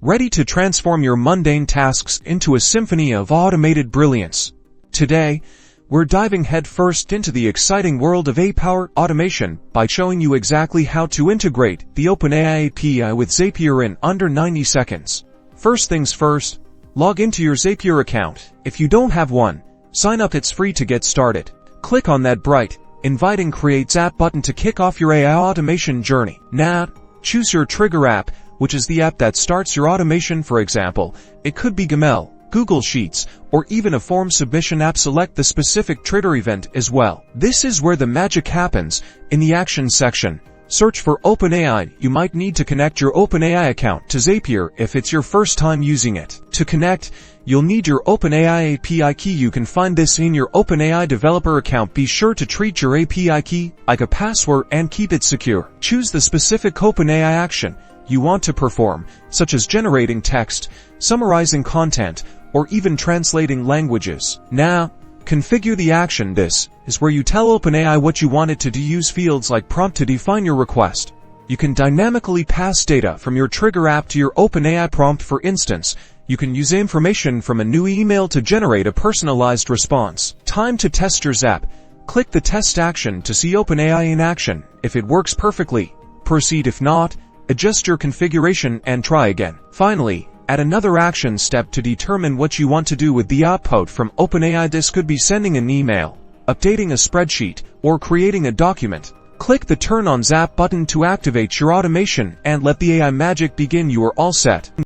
ready to transform your mundane tasks into a symphony of automated brilliance. Today, we're diving headfirst into the exciting world of AI-powered automation by showing you exactly how to integrate the OpenAI API with Zapier in under 90 seconds. First things first, log into your Zapier account. If you don't have one, sign up. It's free to get started. Click on that bright, inviting Create Zap button to kick off your AI automation journey. Now, choose your trigger app, which is the app that starts your automation. For example, it could be Gmail, Google Sheets, or even a form submission app. Select the specific trigger event as well. This is where the magic happens. In the Action section, search for OpenAI. You might need to connect your OpenAI account to Zapier if it's your first time using it. To connect, you'll need your OpenAI API key. You can find this in your OpenAI developer account. Be sure to treat your API key like a password and keep it secure. Choose the specific OpenAI action you want to perform, such as generating text, summarizing content, or even translating languages. Now, configure the action. This is where you tell OpenAI what you want it to do. Use fields like prompt to define your request. You can dynamically pass data from your trigger app to your OpenAI prompt. For instance, you can use information from a new email to generate a personalized response. Time to test your Zap. Click the test action to see OpenAI in action. If it works perfectly, proceed. If not, adjust your configuration and try again. Finally, add another action step to determine what you want to do with the output from OpenAI. This could be sending an email, updating a spreadsheet, or creating a document. Click the Turn on Zap button to activate your automation and let the AI magic begin. You are all set.